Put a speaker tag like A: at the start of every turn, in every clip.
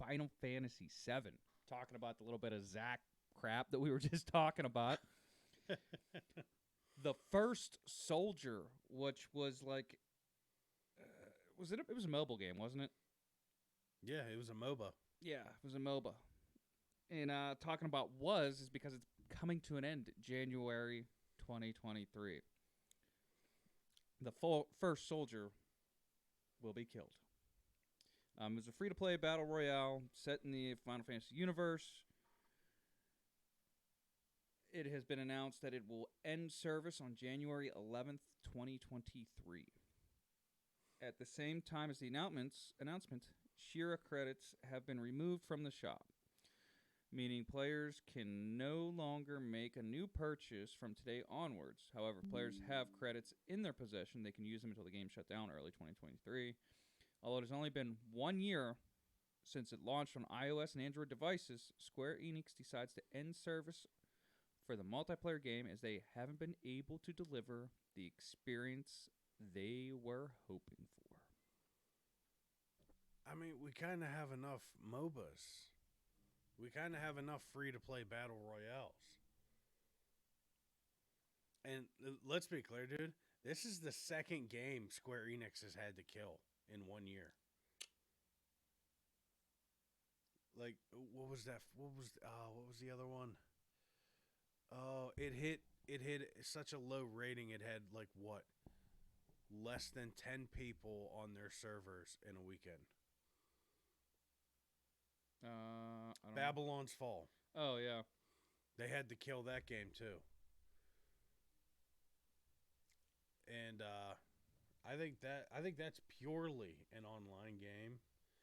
A: Final Fantasy VII. Talking about the little bit of Zach crap that we were just talking about. The first soldier, which was like, it was a mobile game, wasn't it?
B: Yeah, it was a MOBA.
A: Yeah, it was a MOBA. And talking about is because it's coming to an end January 2023. The first soldier will be killed. It's a free-to-play battle royale set in the Final Fantasy universe. It has been announced that it will end service on January 11th, 2023. At the same time as the announcement, Shira credits have been removed from the shop, meaning players can no longer make a new purchase from today onwards. However, players have credits in their possession. They can use them until the game shut down early 2023. Although it has only been 1 year since it launched on iOS and Android devices, Square Enix decides to end service for the multiplayer game as they haven't been able to deliver the experience they were hoping for.
B: I mean, we kind of have enough MOBAs. We kind of have enough free-to-play battle royales. And let's be clear, dude. This is the second game Square Enix has had to kill in 1 year. Like, what was that? What was the other one? Oh, it hit such a low rating. It had like what? Less than 10 people on their servers in a weekend.
A: I don't
B: Babylon's Fall.
A: know. Oh, yeah.
B: They had to kill that game too. And I think that's purely an online game.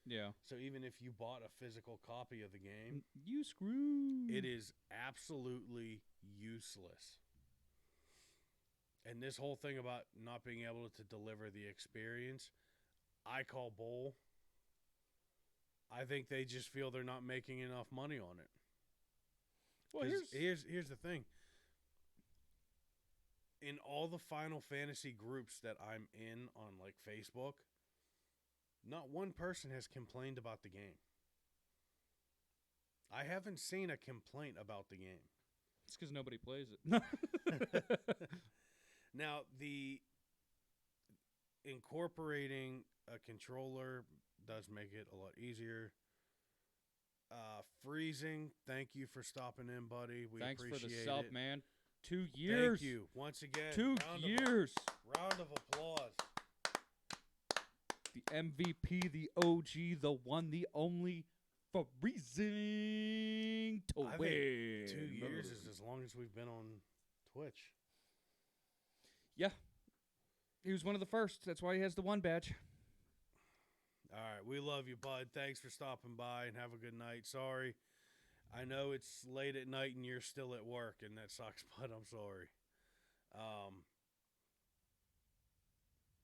A: Yeah.
B: So even if you bought a physical copy of the game,
A: you screwed.
B: it is absolutely useless. And this whole thing about not being able to deliver the experience, I call bull. I think they just feel they're not making enough money on it. Well, here's the thing. In all the Final Fantasy groups that I'm in on like Facebook, not one person has complained about the game. I haven't seen a complaint about the game.
A: It's because nobody plays it.
B: Now, the incorporating a controller does make it a lot easier. Freezing, thank you for stopping in, buddy. We
A: Thanks
B: appreciate
A: for the sub,
B: it.
A: man. 2 years.
B: Thank you once again.
A: 2 years.
B: Round of applause.
A: The MVP, the OG, the one, the only, freezing to
B: I
A: win.
B: think 2 years is as long as we've been on Twitch.
A: Yeah. He was one of the first. That's why he has the 1 badge.
B: All right. We love you, bud. Thanks for stopping by and have a good night. Sorry. I know it's late at night and you're still at work, and that sucks, but I'm sorry.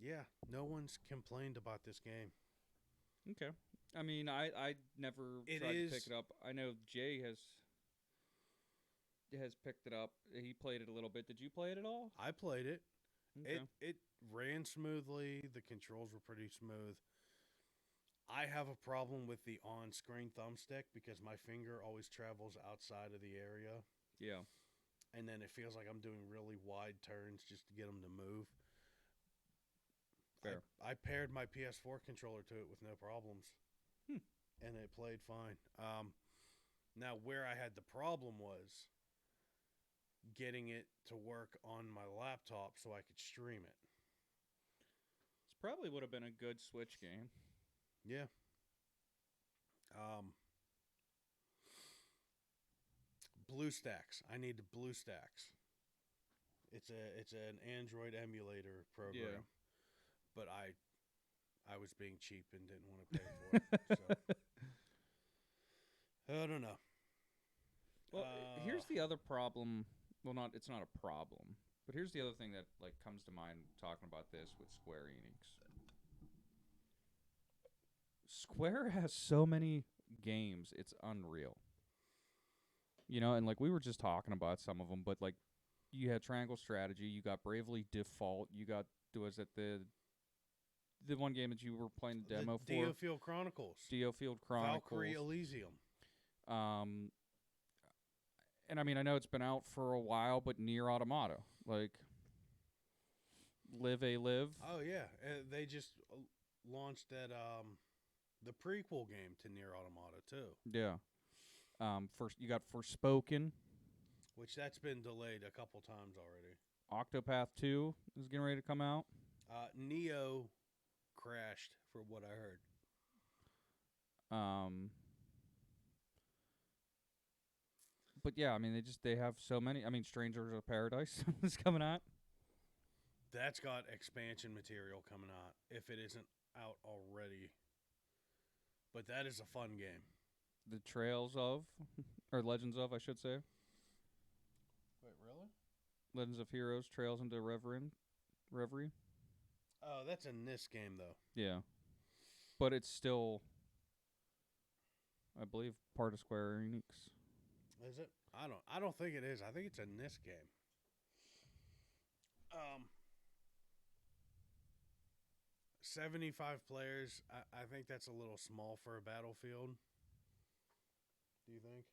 B: Yeah, no one's complained about this game.
A: Okay. I mean, I never tried to pick it up. I know Jay has picked it up. He played it a little bit. Did you play it at all?
B: I played it.
A: Okay.
B: It ran smoothly. The controls were pretty smooth. I have a problem with the on-screen thumbstick because my finger always travels outside of the area.
A: Yeah.
B: And then it feels like I'm doing really wide turns just to get them to move.
A: Fair.
B: I paired my PS4 controller to it with no problems. And it played fine. Now, where I had the problem was getting it to work on my laptop so I could stream it.
A: This probably would have been a good Switch game.
B: Yeah. BlueStacks. I need the BlueStacks. It's an Android emulator program.
A: Yeah.
B: But I was being cheap and didn't want to pay for it. So I don't know.
A: Well, here's the other problem. Well, it's not a problem. But here's the other thing that like comes to mind talking about this with Square Enix. Square has so many games, it's unreal. You know, and like we were just talking about some of them, but like you had Triangle Strategy, you got Bravely Default, you got was it the the one game that you were playing the demo
B: the
A: for.
B: Diofield Chronicles.
A: Diofield Chronicles.
B: Valkyrie Elysium.
A: And I mean, I know it's been out for a while, but Nier Automata, like, Live.
B: Oh yeah, they just launched that the prequel game to Nier Automata too.
A: Yeah. First you got Forspoken.
B: Which that's been delayed a couple times already.
A: Octopath 2 is getting ready to come out.
B: Neo crashed, for what I heard.
A: But yeah, I mean, they have so many. I mean, Strangers of Paradise is coming out.
B: That's got expansion material coming out, if it isn't out already. But that is a fun game.
A: The Trails of, or Legends of, I should say.
B: Wait, really?
A: Legends of Heroes, Trails into Reverie.
B: Oh, that's in this game, though.
A: Yeah. But it's still, I believe, part of Square Enix.
B: Is it? I don't think it is. I think it's in this game. 75 players. I think that's a little small for a Battlefield. Do you think?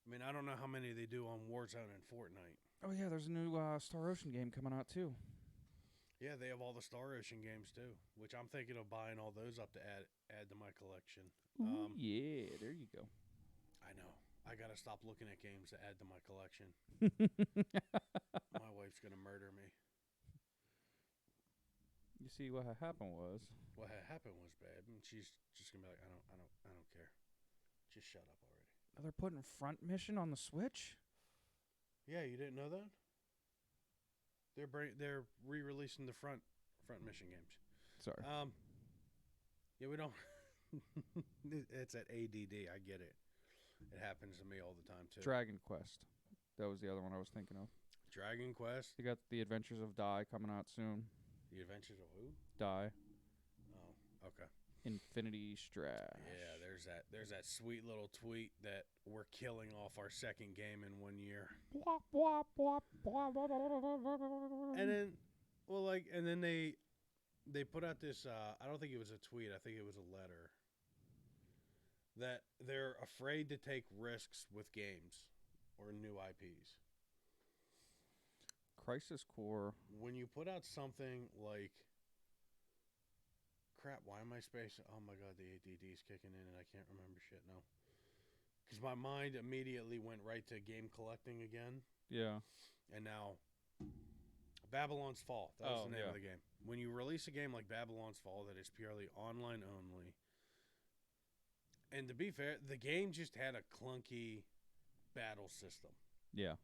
B: I mean, I don't know how many they do on Warzone and Fortnite.
A: Oh yeah, there's a new Star Ocean game coming out too.
B: Yeah, they have all the Star Ocean games too, which I'm thinking of buying all those up to add to my collection.
A: Ooh, yeah, there you go.
B: I know. I gotta stop looking at games to add to my collection. My wife's gonna murder me.
A: You see, what had happened was.
B: What had happened was, babe, and she's just gonna be like, I don't care. Just shut up already.
A: They're putting Front Mission on the Switch?
B: Yeah, you didn't know that? They're re-releasing the front Mission games.
A: Sorry.
B: Yeah, we don't. It's at ADD. I get it. It happens to me all the time too.
A: Dragon Quest. That was the other one I was thinking of.
B: Dragon Quest.
A: You got The Adventures of Dai coming out soon.
B: The Adventures of who?
A: Dai.
B: Oh, okay.
A: Infinity Strash.
B: Yeah, there's that sweet little tweet that we're killing off our second game in 1 year. And then, and then they put out this. I don't think it was a tweet. I think it was a letter. That they're afraid to take risks with games or new IPs.
A: Crisis Core.
B: When you put out something like, crap, why am I spacing? Oh my god, the ADD's kicking in and I can't remember shit now. Because my mind immediately went right to game collecting again.
A: Yeah.
B: And now, Babylon's Fall. That was the name of the game. When you release a game like Babylon's Fall that is purely online only, and to be fair, the game just had a clunky battle system.
A: Yeah.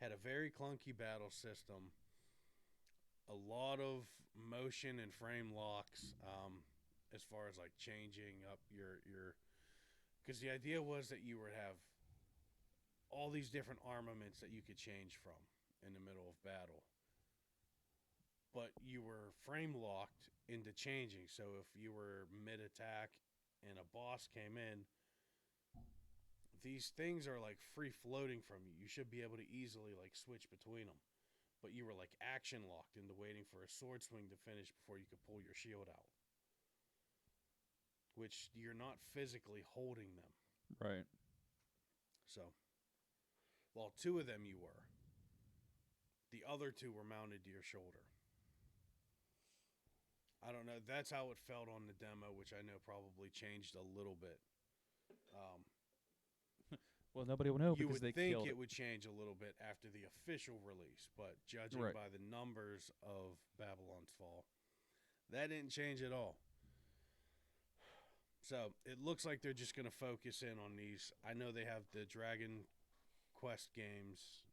B: Had a very clunky battle system. A lot of motion and frame locks as far as like changing up your because the idea was that you would have all these different armaments that you could change from in the middle of battle. But you were frame locked into changing. So if you were mid-attack and a boss came in, these things are like free floating from you. You should be able to easily like switch between them. But you were like action locked into waiting for a sword swing to finish before you could pull your shield out. Which you're not physically holding them.
A: Right.
B: So, well, 2 of them you were. The other 2 were mounted to your shoulder. I don't know. That's how it felt on the demo, which I know probably changed a little bit.
A: Well, nobody will know because they killed it.
B: You would think it would change a little bit after the official release, but judging by the numbers of Babylon's Fall, that didn't change at all. So it looks like they're just going to focus in on these. I know they have the Dragon Quest games.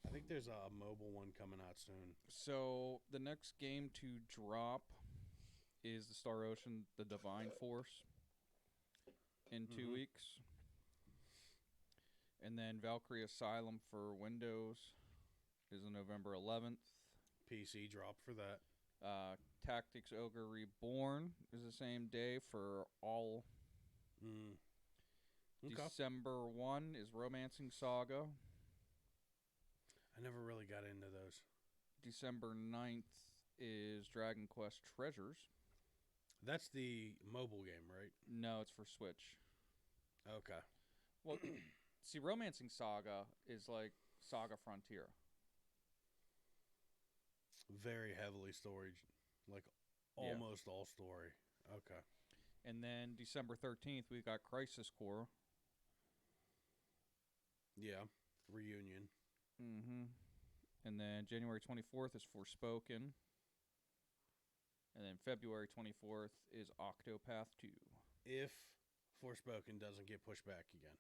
B: I think there's a mobile one coming out soon.
A: So the next game to drop is the Star Ocean, the Divine Force, in 2 weeks. And then Valkyrie Asylum for Windows is on November 11th.
B: PC drop for that.
A: Tactics Ogre Reborn is the same day for all.
B: Okay.
A: December 1 is Romancing Saga.
B: I never really got into those.
A: December 9th is Dragon Quest Treasures.
B: That's the mobile game, right?
A: No, it's for Switch.
B: Okay.
A: Well, see, Romancing Saga is like Saga Frontier.
B: Very heavily story, like almost all story. Okay.
A: And then December 13th, we've got Crisis Core.
B: Yeah. Reunion.
A: Mm-hmm. And then January 24th is Forspoken. And then February 24th is Octopath 2.
B: If Forspoken doesn't get pushed back again.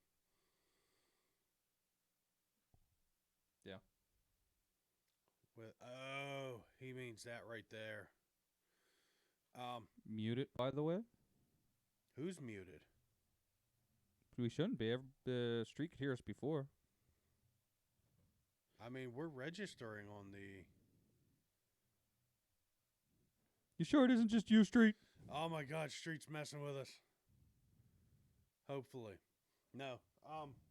A: Yeah.
B: He means that right there.
A: Muted, by the way.
B: Who's muted?
A: We shouldn't be. The street could hear us before.
B: I mean, we're registering on the...
A: You sure it isn't just you, Street?
B: Oh my God, Street's messing with us. Hopefully. No.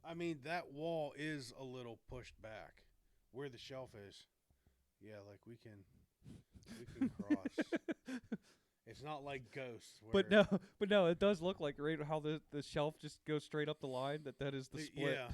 B: I mean, that wall is a little pushed back. Where the shelf is. Yeah, like we can cross. It's not like Ghosts.
A: But no, it does look like right how the shelf just goes straight up the line. That is the split.
B: Yeah,